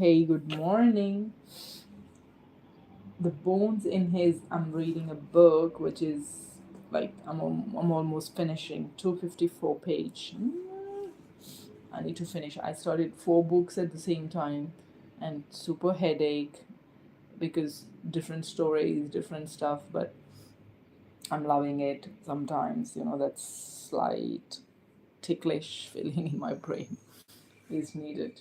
Hey, good morning. The bones in his. I'm reading a book which is like I'm almost finishing 254 page. I need to finish. I started four books at the same time and super headache because different stories, different stuff, but I'm loving it. Sometimes, that slight ticklish feeling in my brain is needed.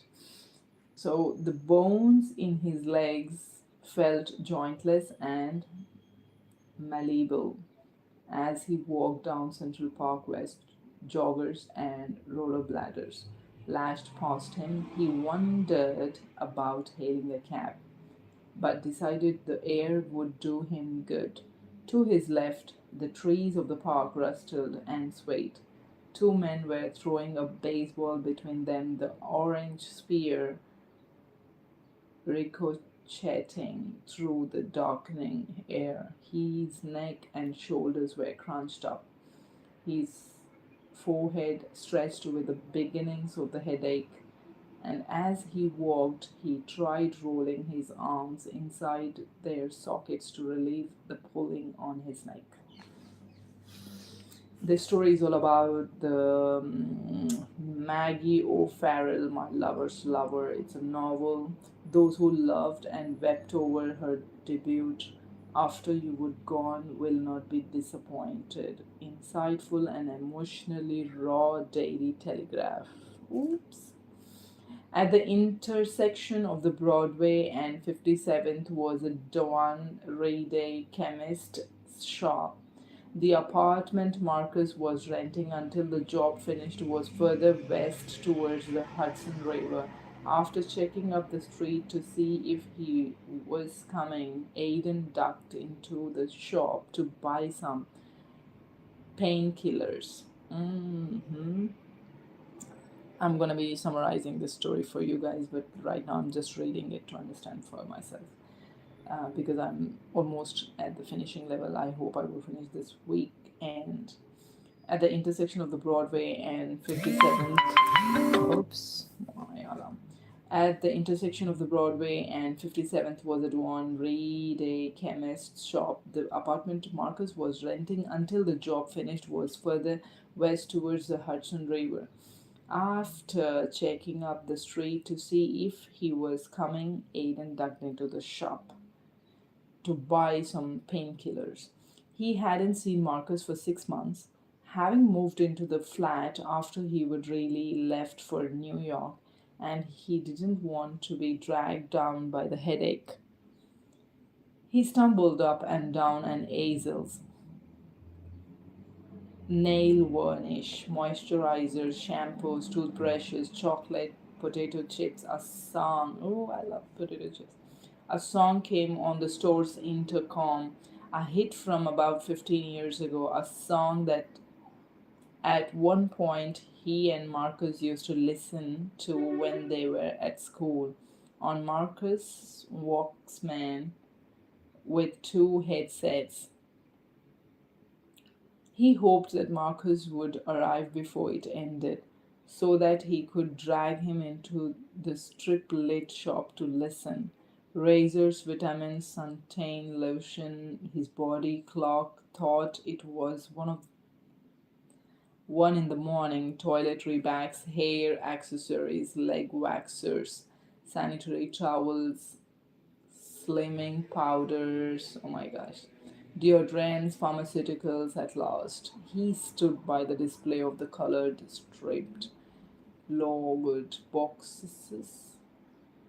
So the bones in his legs felt jointless and malleable as he walked down Central Park West. Joggers and rollerbladers lashed past him. He wondered about hailing a cab, but decided the air would do him good. To his left, the trees of the park rustled and swayed. Two men were throwing a baseball between them, the orange sphere ricocheting through the darkening air. His neck and shoulders were crunched up, his forehead stretched with the beginnings of the headache, and as he walked, he tried rolling his arms inside their sockets to relieve the pulling on his neck. This story is all about the Maggie O'Farrell, My Lover's Lover. It's a novel. Those who loved and wept over her debut after you were gone will not be disappointed. Insightful and emotionally raw daily telegraph. Oops. At the intersection of the Broadway and 57th was a Don Rayday chemist shop. The apartment Marcus was renting until the job finished was further west towards the Hudson River. After checking up the street to see if he was coming, Aidan ducked into the shop to buy some painkillers. I'm gonna be summarizing this story for you guys, but right now I'm just reading it to understand for myself. Because I'm almost at the finishing level. I hope I will finish this week. And at the intersection of the Broadway and 57th, oops, my alarm. At the intersection of the Broadway and 57th was a Duane Reed, a chemist's shop. The apartment Marcus was renting until the job finished was further west towards the Hudson River. After checking up the street to see if he was coming, Aidan ducked into the shop to buy some painkillers. He hadn't seen Marcus for 6 months, having moved into the flat after he would really left for New York, and he didn't want to be dragged down by the headache. He stumbled up and down an aisles. Nail varnish, moisturizers, shampoos, toothbrushes, chocolate, potato chips, a song. Oh, I love potato chips. A song came on the store's intercom, a hit from about 15 years ago, a song that at one point he and Marcus used to listen to when they were at school. On Marcus' Walkman with two headsets. He hoped that Marcus would arrive before it ended, so that he could drag him into the strip lit shop to listen. Razors, vitamins, suntan lotion, his body clock thought it was 1 in the morning, toiletry bags, hair accessories, leg waxers, sanitary towels, slimming powders, oh my gosh, deodorants, pharmaceuticals at last. He stood by the display of the colored striped lowered boxes,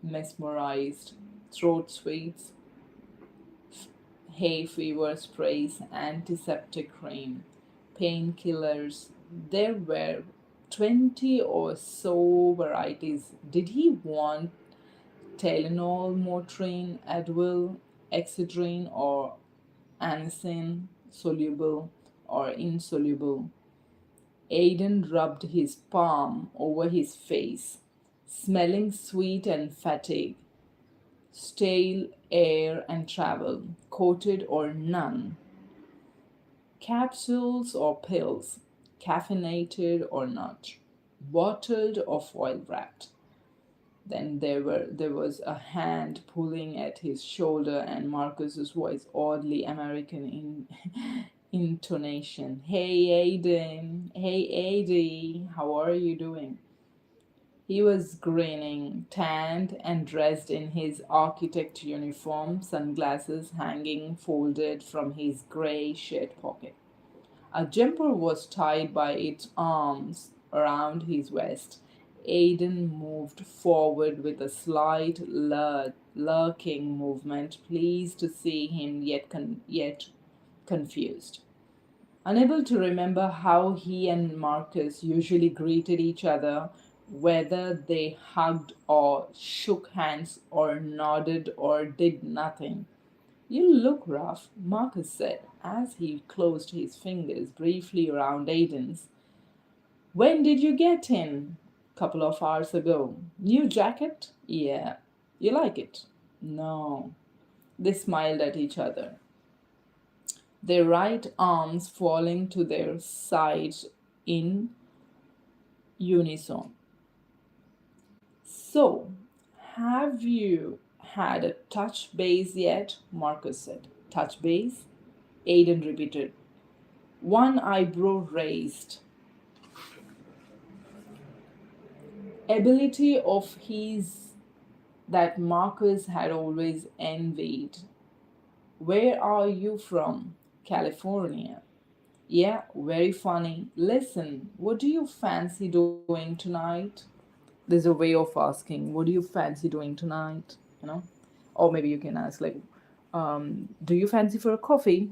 mesmerized. Throat sweets, hay fever sprays, antiseptic cream, painkillers. There were 20 or so varieties. Did he want Tylenol, Motrin, Advil, Excedrin, or Anisine, soluble or insoluble? Aidan rubbed his palm over his face, smelling sweet and fatigue, stale air and travel, coated or none, capsules or pills, caffeinated or not, bottled or foil wrapped. Then there was a hand pulling at his shoulder, and Marcus's voice oddly American in intonation. Hey Aiden, hey Adi, how are you doing? He was grinning, tanned and dressed in his architect uniform, sunglasses hanging folded from his gray shirt pocket. A jumper was tied by its arms around his waist. Aidan moved forward with a slight lurking movement, pleased to see him, yet confused. Unable to remember how he and Marcus usually greeted each other, whether they hugged or shook hands or nodded or did nothing. You look rough, Marcus said as he closed his fingers briefly around Aiden's. When did you get in? Couple of hours ago. New jacket? Yeah. You like it? No. They smiled at each other, their right arms falling to their sides in unison. So, have you had a touch base yet? Marcus said. Touch base? Aiden repeated, one eyebrow raised. Ability of his that Marcus had always envied. Where are you from? California. Yeah, very funny. Listen, what do you fancy doing tonight? There's a way of asking, what do you fancy doing tonight? You know? Or maybe you can ask, like, do you fancy for a coffee?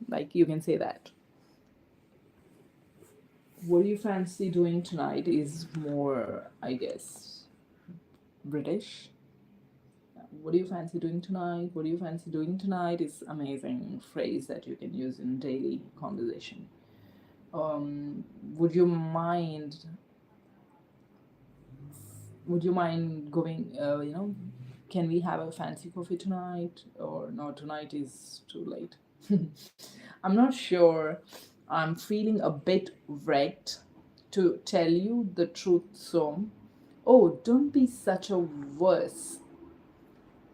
Like you can say that. What do you fancy doing tonight is more, I guess, British. What do you fancy doing tonight? What do you fancy doing tonight is amazing phrase that you can use in daily conversation. Would you mind? Would you mind going? Can we have a fancy coffee tonight? Or no, tonight is too late. I'm not sure. I'm feeling a bit wrecked, to tell you the truth. So, oh, don't be such a wuss.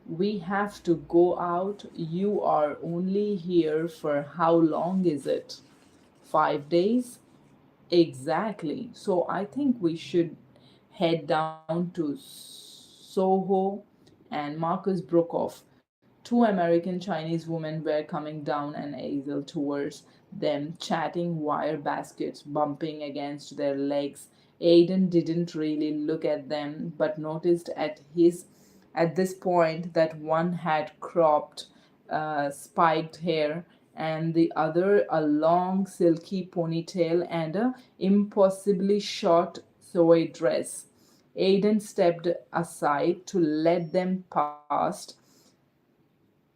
We have to go out. You are only here for how long is it? 5 days? Exactly. So I think we should head down to Soho. And Marcus broke off. Two American Chinese women were coming down an aisle towards them, chatting, wire baskets bumping against their legs. Aiden didn't really look at them, but noticed at this point that one had cropped, spiked hair, and the other a long silky ponytail and a impossibly short suede dress. Aiden stepped aside to let them past,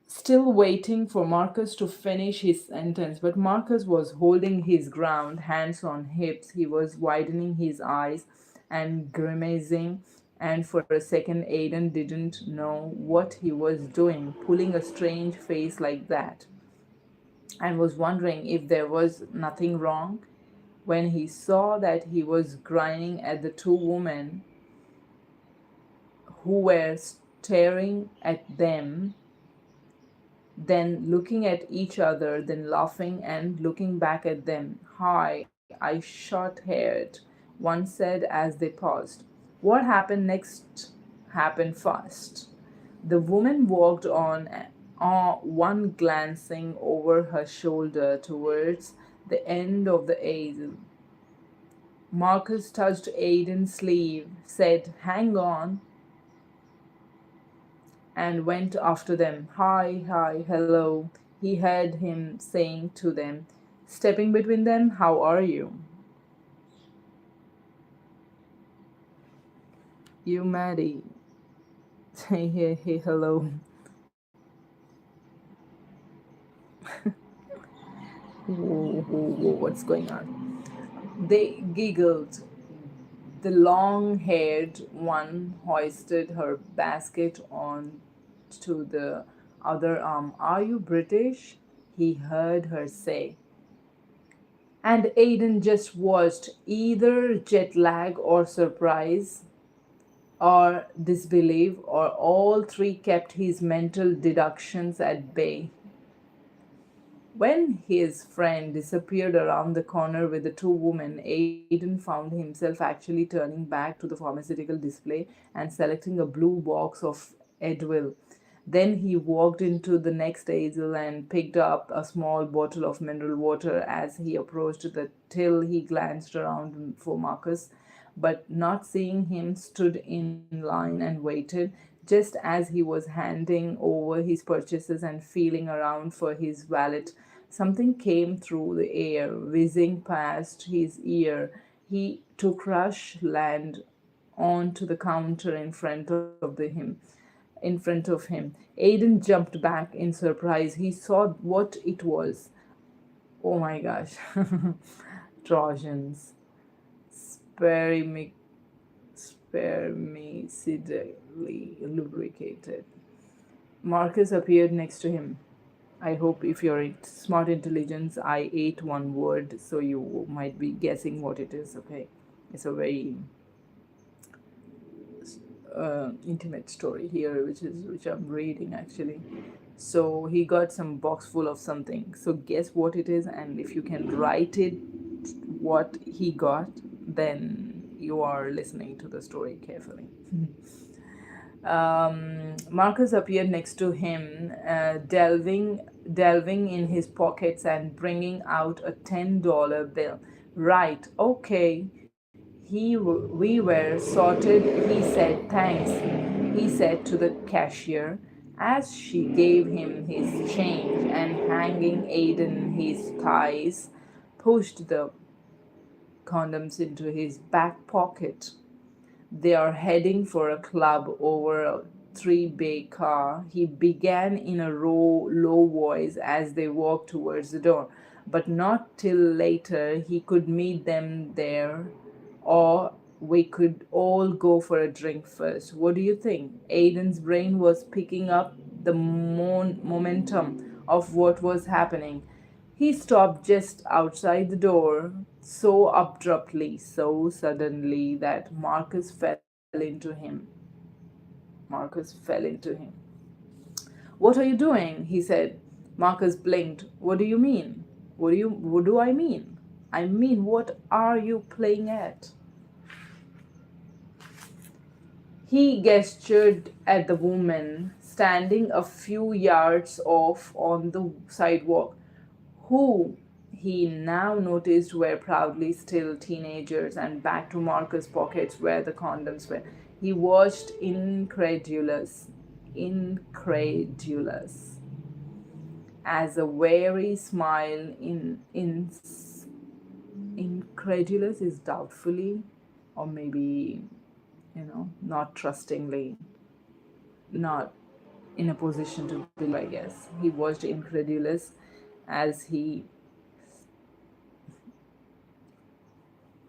still waiting for Marcus to finish his sentence. But Marcus was holding his ground, hands on hips. He was widening his eyes and grimacing. And for a second, Aiden didn't know what he was doing, pulling a strange face like that, and was wondering if there was nothing wrong when he saw that he was grinning at the two women who were staring at them, then looking at each other, then laughing and looking back at them. Hi, I short haired, one said as they paused. What happened next happened fast. The woman walked on, one glancing over her shoulder towards the end of the aisle. Marcus touched Aiden's sleeve, said, hang on, and went after them. Hi, hi, hello, he heard him saying to them, stepping between them. How are you? You, Maddie. Hey, hey, hey, hello. Whoa, whoa, whoa, what's going on? They giggled. The long haired one hoisted her basket on to the other arm. Are you British? He heard her say. And Aiden just watched, either jet lag or surprise. or disbelief, or all three kept his mental deductions at bay. When his friend disappeared around the corner with the two women, Aiden found himself actually turning back to the pharmaceutical display and selecting a blue box of Advil. Then he walked into the next aisle and picked up a small bottle of mineral water. As he approached the till, he glanced around for Marcus, but not seeing him, stood in line and waited. Just as he was handing over his purchases and feeling around for his wallet, something came through the air, whizzing past his ear. He took rush land onto the counter in front of him. Aiden jumped back in surprise. He saw what it was. Oh my gosh. Trojans. Spermic spermicidally lubricated. Marcus appeared next to him. I hope if you're smart intelligence, I ate one word, so you might be guessing what it is, okay? It's a very intimate story here, which I'm reading actually. So he got some box full of something. So guess what it is, and if you can write it, what he got, then you are listening to the story carefully. Marcus appeared next to him, delving in his pockets and bringing out a $10 bill. Right, okay. We were sorted, he said. Thanks, he said to the cashier as she gave him his change, and hanging Aiden his thighs, pushed the condoms into his back pocket. They are heading for a club over a three-bay car, he began in a low voice as they walked towards the door. But not till later he could meet them there, or we could all go for a drink first. What do you think? Aiden's brain was picking up the momentum of what was happening. He stopped just outside the door, so abruptly, so suddenly that Marcus fell into him. What are you doing? He said. Marcus blinked. What do you mean? What do I mean? I mean, what are you playing at? He gestured at the woman standing a few yards off on the sidewalk, who he now noticed were proudly still teenagers, and back to Marcus' pockets where the condoms were. He watched incredulous, as a wary smile incredulous is doubtfully, or maybe, not trustingly, not in a position to believe, I guess. He watched incredulous as he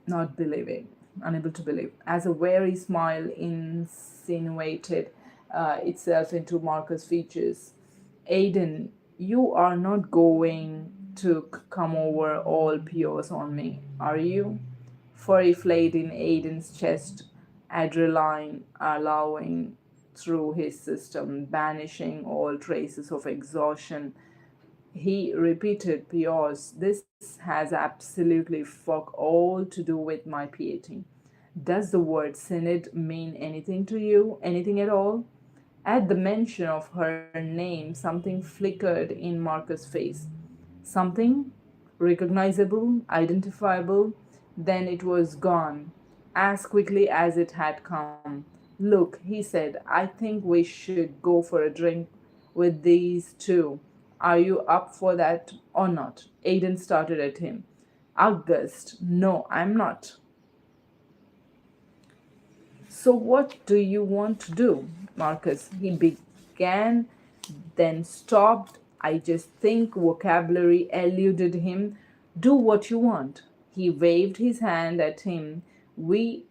not believing, unable to believe, as a wary smile insinuated itself into Marcus' features. Aiden, you are not going to come over all pious on me, are you? Furry flayed in Aiden's chest, adrenaline allowing through his system, banishing all traces of exhaustion. He repeated, Piers, this has absolutely fuck all to do with my piety. Does the word synod mean anything to you? Anything at all? At the mention of her name, something flickered in Marcus' face. Something recognizable, identifiable, then it was gone as quickly as it had come. Look, he said, I think we should go for a drink with these two. Are you up for that or not? Aiden started at him. August, no, I'm not. So, what do you want to do, Marcus? He began, then stopped. I just think vocabulary eluded him. Do what you want. He waved his hand at him. We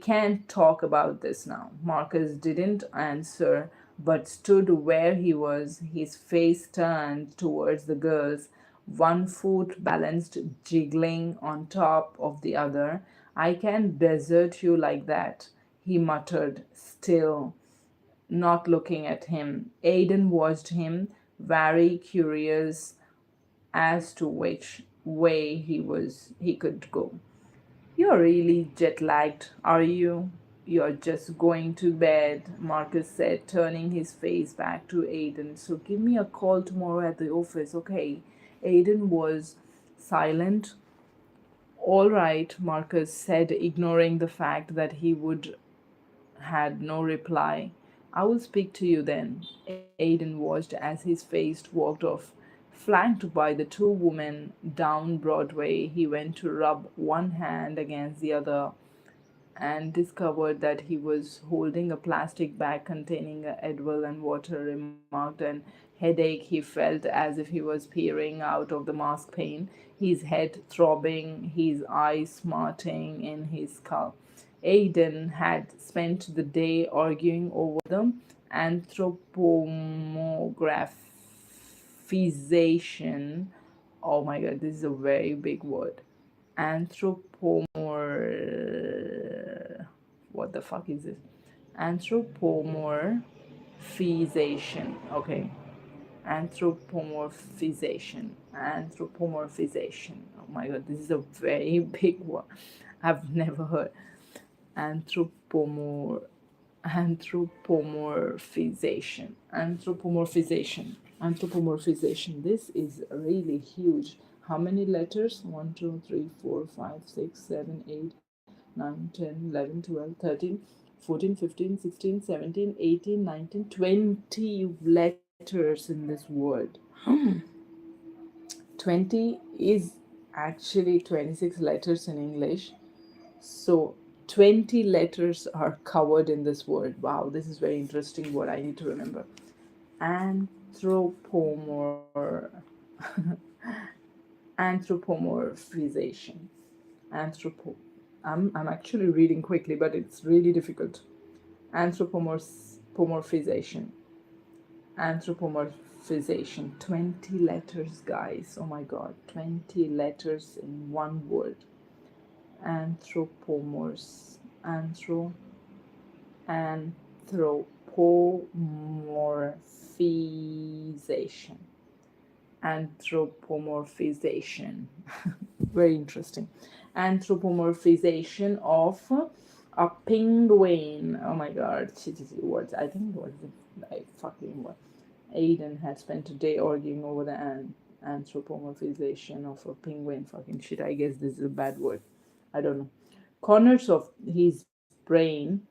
can't talk about this now. Marcus didn't answer, but stood where he was, his face turned towards the girls, one foot balanced, jiggling on top of the other. I can desert you like that. he muttered, still not looking at him. Aidan watched him, very curious as to which way he could go. You're really jet lagged, are you? You're just going to bed, Marcus said, turning his face back to Aidan. So give me a call tomorrow at the office, okay? Aidan was silent. All right, Marcus said, ignoring the fact that he would had no reply. I will speak to you then. Aidan watched as his face walked off. Flanked by the two women down Broadway, he went to rub one hand against the other and discovered that he was holding a plastic bag containing a Advil and water, remarked, and headache. He felt as if he was peering out of the mask pane, his head throbbing, his eyes smarting in his skull. Aidan had spent the day arguing over the anthropomorphization. Oh my god, this is a very big word. Anthropomor. What the fuck is this? Anthropomorphization. Okay. Anthropomorphization. Oh my god, this is a very big word. I've never heard. Anthropomor anthropomorphization. This is really huge. How many letters? 1, 2, 3, 4, 5, 6, 7, 8, 9, 10, 11, 12, 13, 14, 15, 16, 17, 18, 19, 20 letters in this word. 20 is actually 26 letters in English. So 20 letters are covered in this word. Wow, this is very interesting word. I need to remember. Anthropomor anthropomorphization. Anthropo I'm actually reading quickly, but it's really difficult. Anthropomorphization. Anthropomorphization. 20 letters, guys. Oh my god. 20 letters in one word. Anthropomorphs. Anthropomorphization. Anthropomorphization. Very interesting. Anthropomorphization of a penguin. Oh my god, words. I think it was like fucking what. Aidan had spent a day arguing over the anthropomorphization of a penguin. Fucking shit. I guess this is a bad word. I don't know. Corners of his brain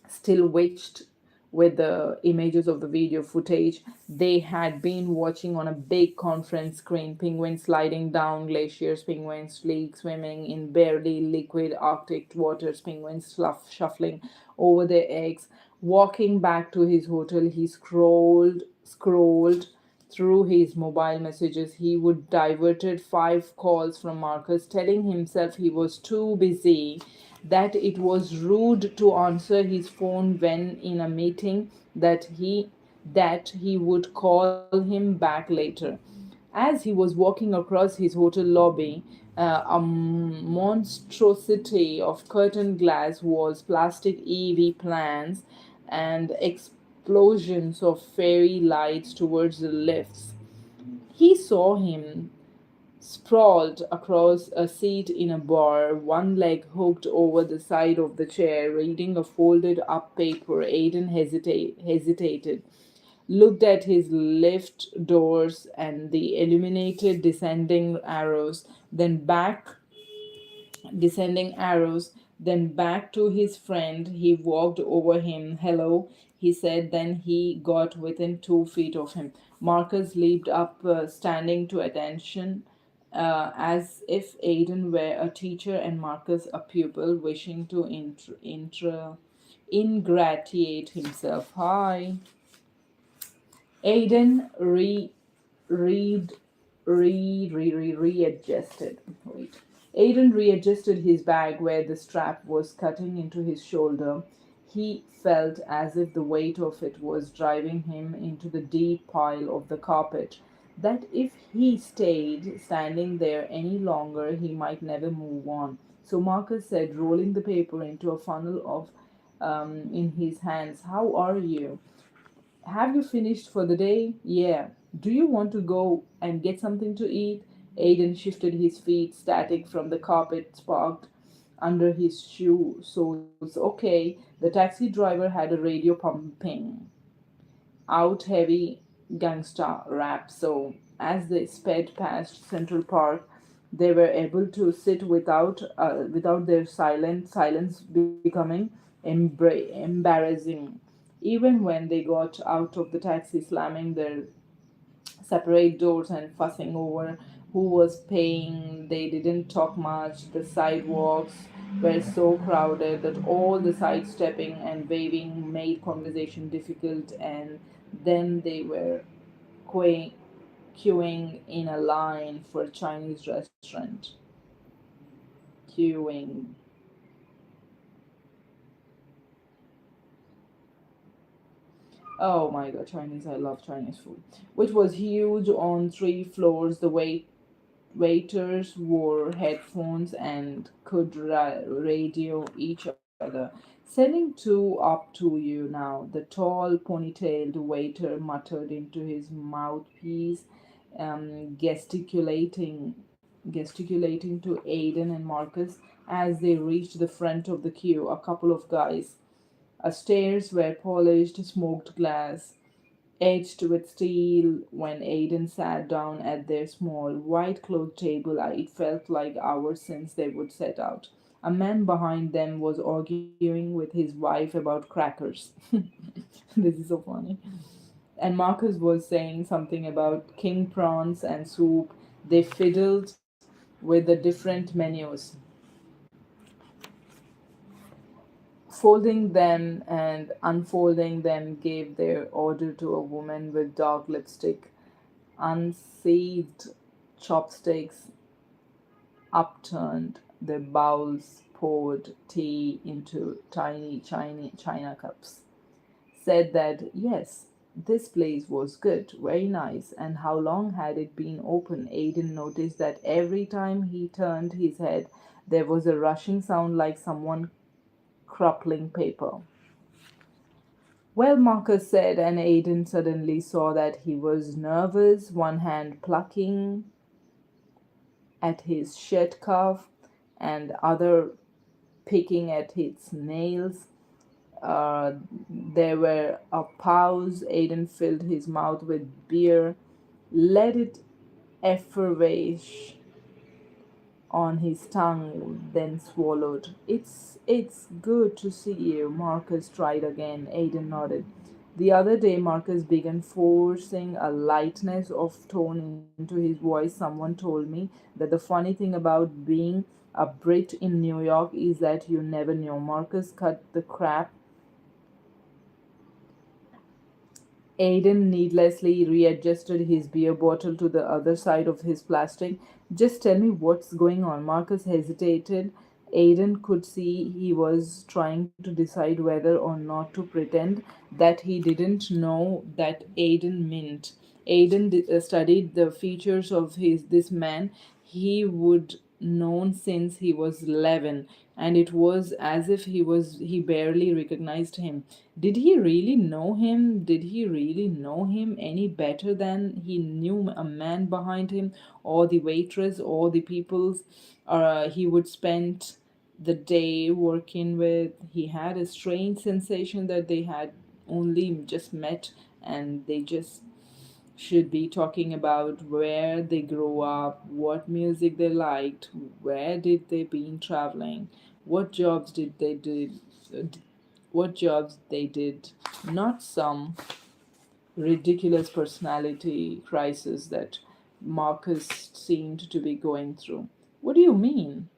still witched with the images of the video footage they had been watching on a big conference screen. Penguins sliding down glaciers, penguins sleek swimming in barely liquid Arctic waters, penguins shuffling over their eggs. Walking back to his hotel, he scrolled through his mobile messages. He would diverted 5 calls from Marcus, telling himself he was too busy, that it was rude to answer his phone when in a meeting, that he would call him back later. As he was walking across his hotel lobby, a monstrosity of curtained glass walls, plastic EV plants, and explosions of fairy lights towards the lifts. He saw him sprawled across a seat in a bar, one leg hooked over the side of the chair, reading a folded up paper. Aidan hesitated, looked at his lift doors and the illuminated descending arrows, then back to his friend. He walked over him. Hello, he said. Then he got within 2 feet of him. Marcus leaped up, standing to attention, as if Aidan were a teacher and Marcus a pupil, wishing to ingratiate himself. Hi. Aidan read readjusted. Wait. Aidan readjusted his bag where the strap was cutting into his shoulder. He felt as if the weight of it was driving him into the deep pile of the carpet, that if he stayed standing there any longer, he might never move on. So Marcus said, rolling the paper into a funnel of in his hands. How are you? Have you finished for the day? Yeah. Do you want to go and get something to eat? Aiden shifted his feet, static from the carpet sparked under his shoe soles. Okay. The taxi driver had a radio pumping out heavy gangsta rap, so as they sped past Central Park, they were able to sit without their silence becoming embarrassing. Even when they got out of the taxi, slamming their separate doors and fussing over who was paying. They didn't talk much. The sidewalks were so crowded that all the sidestepping and waving made conversation difficult, and then they were queuing, queuing in a line for a Chinese restaurant. Queuing. Oh my god, Chinese. I love Chinese food. Which was huge on three floors. The waiters wore headphones and could radio each other. Sending two up to you now. The tall, ponytailed waiter muttered into his mouthpiece, gesticulating to Aiden and Marcus as they reached the front of the queue. A couple of guys. Stairs were polished, smoked glass edged with steel. When Aiden sat down at their small, white cloth table, it felt like hours since they would set out. A man behind them was arguing with his wife about crackers. This is so funny. And Marcus was saying something about king prawns and soup. They fiddled with the different menus, folding them and unfolding them, gave their order to a woman with dark lipstick, unsaved chopsticks upturned, their bowls poured tea into tiny china cups. Said that yes, this place was good, very nice, and how long had it been open? Aiden noticed that every time he turned his head, there was a rushing sound like someone crumpling paper. Well, Marcus said, and Aiden suddenly saw that he was nervous, one hand plucking at his shirt cuff and other picking at his nails. There were a pause. Aiden filled his mouth with beer, let it effervesce on his tongue, then swallowed. It's good to see you, Marcus tried again. Aiden nodded. The other day, Marcus began forcing a lightness of tone into his voice. Someone told me that the funny thing about being a Brit in New York is that you never know. Marcus cut the crap. Aiden needlessly readjusted his beer bottle to the other side of his plastic. Just tell me what's going on. Marcus hesitated. Aiden could see he was trying to decide whether or not to pretend that he didn't know that Aiden meant. Studied the features of his this man he would known since he was 11, and it was as if he barely recognized him. Did he really know him? Did he really know him any better than he knew a man behind him, or the waitress, or the people he would spend the day working with? He had a strange sensation that they had only just met, and they just should be talking about where they grew up, what music they liked, where did they been traveling, what jobs did they did, what jobs they did, not some ridiculous personality crisis that Marcus seemed to be going through. What do you mean?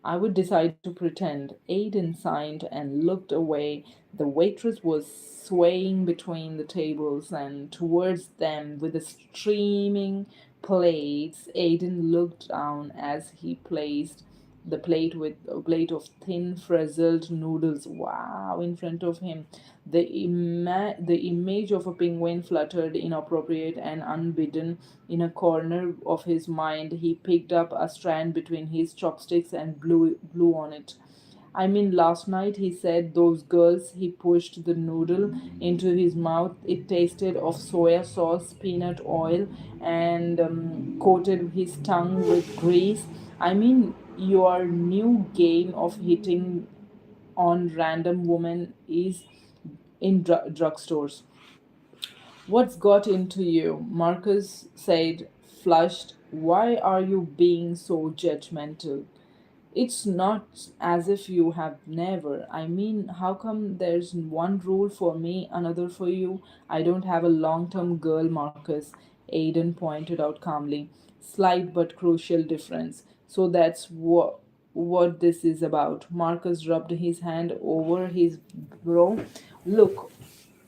I would decide to pretend. Aiden signed and looked away. The waitress was swaying between the tables and towards them with the streaming plates. Aiden looked down as he placed the plate with a plate of thin frizzled noodles, wow, in front of him. The image of a penguin fluttered inappropriate and unbidden in a corner of his mind. He picked up a strand between his chopsticks and blew on it. I mean, last night he said those girls, he pushed the noodle into his mouth. It tasted of soya sauce, peanut oil, and coated his tongue with grease. I mean, your new game of hitting on random women is in drugstores. What's got into you? Marcus said, flushed. Why are you being so judgmental? It's not as if you have never. I mean, how come there's one rule for me, another for you? I don't have a long term girl, Marcus, Aiden pointed out calmly. Slight but crucial difference. So that's what this is about. Marcus rubbed his hand over his brow. Look,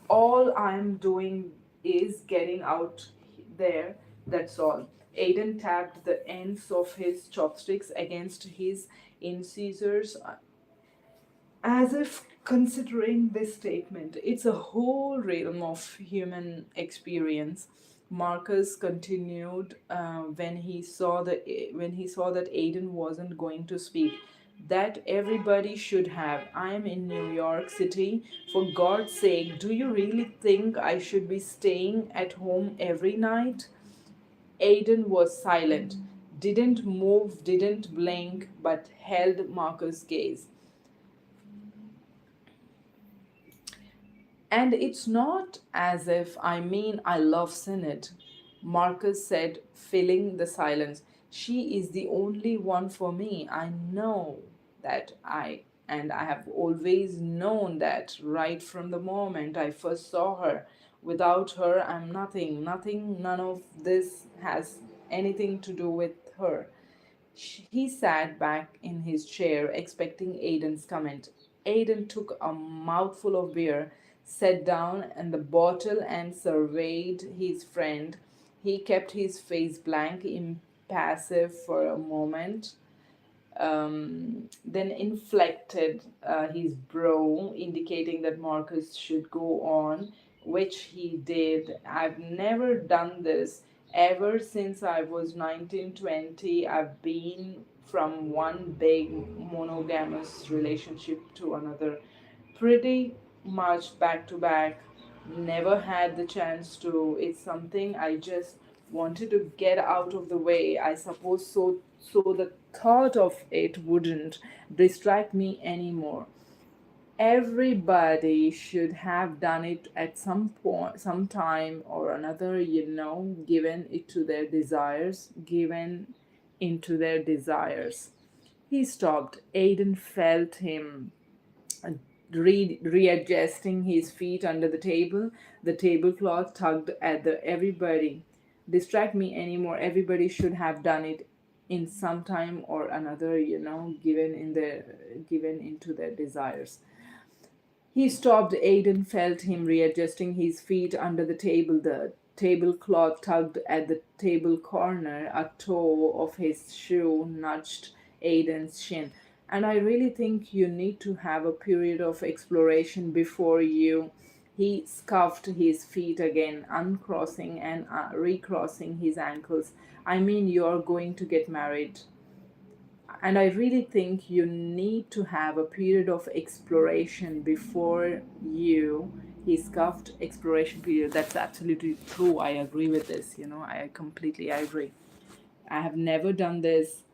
all I'm doing is getting out there, that's all. Aiden tapped the ends of his chopsticks against his incisors as if considering this statement. It's a whole realm of human experience. Marcus continued when he saw that Aiden wasn't going to speak. That everybody should have. I am in New York City. For God's sake, do you really think I should be staying at home every night? Aiden was silent, didn't move, didn't blink, but held Marcus' gaze. And it's not as if I mean I love Synod, Marcus said, filling the silence. She is the only one for me. I know that and I have always known that right from the moment I first saw her. Without her, I'm nothing. Nothing, none of this has anything to do with her. He sat back in his chair, expecting Aiden's comment. Aiden took a mouthful of beer, sat down on the bottle, and surveyed his friend. He kept his face blank, impassive for a moment, then inflected his brow, indicating that Marcus should go on, which he did. I've never done this. Ever since I was 19, 20, I've been from one big monogamous relationship to another, pretty much back to back. Never had the chance to. It's something I just wanted to get out of the way, I suppose, so the thought of it wouldn't distract me anymore. Everybody should have done it at some point, some time or another, given it to their desires, given into their desires. He stopped. Aiden felt him readjusting his feet under the table. The tablecloth tugged at the everybody. Distract me anymore. Everybody should have done it in some time or another, given into their desires. He stopped. Aiden felt him readjusting his feet under the table. The tablecloth tugged at the table corner. A toe of his shoe nudged Aiden's shin. And I really think you need to have a period of exploration before you. He scuffed his feet again, uncrossing and recrossing his ankles. I mean, you're going to get married. And I really think you need to have a period of exploration before you. He scuffed exploration period. That's absolutely true. I agree with this. I completely agree. I have never done this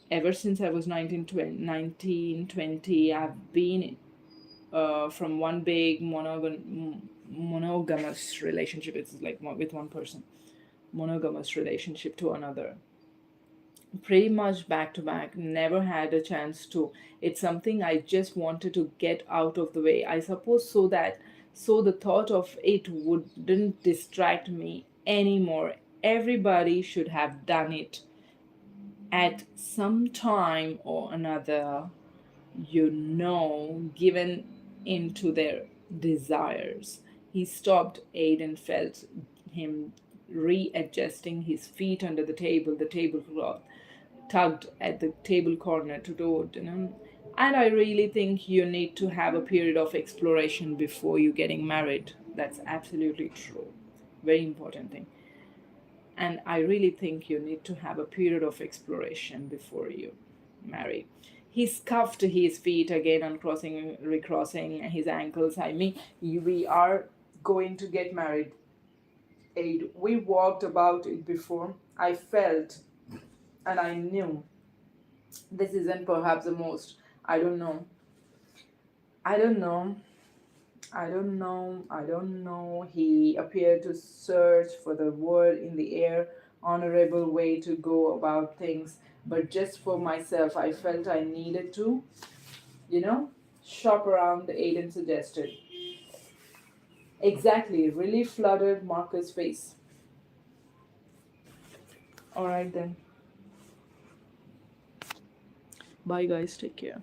ever since I was 19, 20. I've been from one big monogamous relationship. It's like with one person. Monogamous relationship to another, pretty much back to back. Never had a chance to. It's something I just wanted to get out of the way, I suppose, so the thought of it wouldn't distract me anymore. Everybody should have done it at some time or another, given into their desires. He stopped. Aiden felt him readjusting his feet under the tablecloth tugged at the table corner to do it. And I really think you need to have a period of exploration before you getting married. That's absolutely true. Very important thing. And I really think you need to have a period of exploration before you marry. He scuffed his feet again on crossing, recrossing his ankles. I mean, we are going to get married. We walked about it before. I felt and I knew this isn't perhaps the most. I don't know. I don't know. I don't know. He appeared to search for the word in the air, honorable way to go about things. But just for myself, I felt I needed to, you know, shop around, Aiden suggested. Exactly, really flooded Marcus' face. Alright then. Bye, guys. Take care.